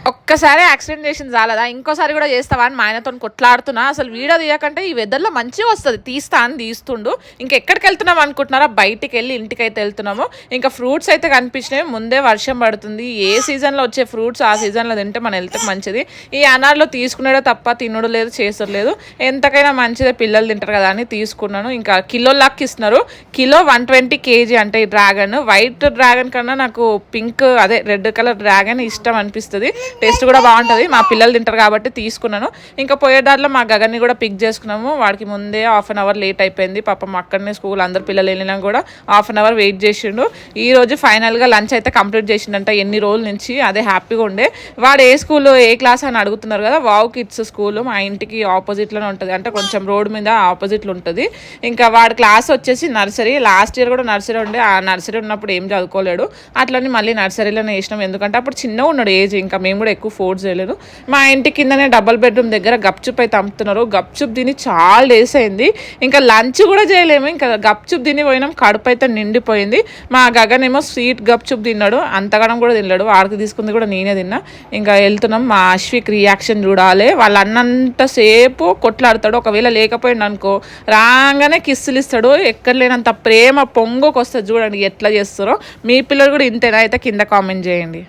ఒక్కసారి యాక్సిడెంట్ చేసింది చాలదా, ఇంకోసారి కూడా చేస్తావా అని మా ఆయనతో కొట్లాడుతున్నా. అసలు వీడియో తీయకంటే ఈ వెదర్లో మంచిగా వస్తుంది, తీస్తా అని తీస్తుండు. ఇంకెక్కడికి వెళ్తున్నాం అనుకుంటున్నారా? బయటికి వెళ్ళి ఇంటికైతే వెళ్తున్నాము. ఇంకా ఫ్రూట్స్ అయితే కనిపించినాయి. ముందే వర్షం పడుతుంది. ఏ సీజన్లో వచ్చే ఫ్రూట్స్ ఆ సీజన్లో తింటే మన హెల్త్కి మంచిది. ఈ అనార్లో తీసుకునేదో తప్ప తినడం లేదు, చేసడం లేదు. ఎంతకైనా మంచిదే, పిల్లలు తింటారు కదా అని తీసుకున్నాను. ఇంకా కిలో లాక్ ఇస్తున్నారు. కిలో 120 kg అంటే ఈ డ్రాగన్. వైట్ డ్రాగన్ కన్నా నాకు పింక్ అదే రెడ్ కలర్ డ్రాగన్ ఇష్టం అనిపిస్తుంది. టేస్ట్ కూడా బాగుంటుంది. మా పిల్లలు తింటారు కాబట్టి తీసుకున్నాను. ఇంకా పోయేదారిలో మా గగన్ని కూడా పిక్ చేసుకున్నాము. వాడికి ముందే ½ an hour లేట్ అయిపోయింది. పాపం అక్కడనే స్కూల్ అందరు పిల్లలు వెళ్ళినా కూడా ½ an hour వెయిట్ చేసిండు. ఈ రోజు ఫైనల్గా లంచ్ అయితే కంప్లీట్ చేసిండంట ఎన్ని రోజుల నుంచి. అదే హ్యాపీగా ఉండే. వాడు ఏ స్కూల్ ఏ క్లాస్ అని అడుగుతున్నారు కదా, వావ్ కిడ్స్ స్కూల్ మా ఇంటికి ఆపోజిట్లోనే ఉంటుంది. అంటే కొంచెం రోడ్ మీద ఆపోజిట్లో ఉంటుంది. ఇంకా వాడి క్లాస్ వచ్చేసి నర్సరీ. లాస్ట్ ఇయర్ కూడా నర్సరీ ఉండే. ఆ నర్సరీ ఉన్నప్పుడు ఏం చదువుకోలేడు. అట్లని మళ్ళీ నర్సరీలోనే వేసినాం. ఎందుకంటే అప్పుడు చిన్నగా ఉన్నాడు ఏజ్. ఇంకా మేము కూడా ఎక్కువ ఫోర్స్ చేయలేదు. మా ఇంటి కిందనే డబల్ బెడ్రూమ్ దగ్గర గప్చుప్ అయితే అమ్ముతున్నారు. గప్చుప్ తిని చాలా డేస్ అయింది. ఇంకా లంచ్ కూడా చేయలేము. ఇంకా గప్చుప్ తిని పోయినాం. కడుపు అయితే నిండిపోయింది. మా గగన్ ఏమో స్వీట్ గప్చుప్ తిన్నాడు. అంతగానం కూడా తినలేడు. వాడికి తీసుకుంది కూడా నేనే తిన్నా. ఇంకా వెళ్తున్నాం. మా అశ్విక్ రియాక్షన్ చూడాలి. వాళ్ళు అన్నంతసేపు కొట్లాడతాడు. ఒకవేళ లేకపోయింది అనుకో రాగానే కిస్సులు ఇస్తాడు. ఎక్కడ లేనంత ప్రేమ పొంగుకు వస్తుంది. చూడండి ఎట్లా చేస్తారో. మీ పిల్లలు కూడా ఇంతేనా? అయితే కింద కామెంట్ చేయండి.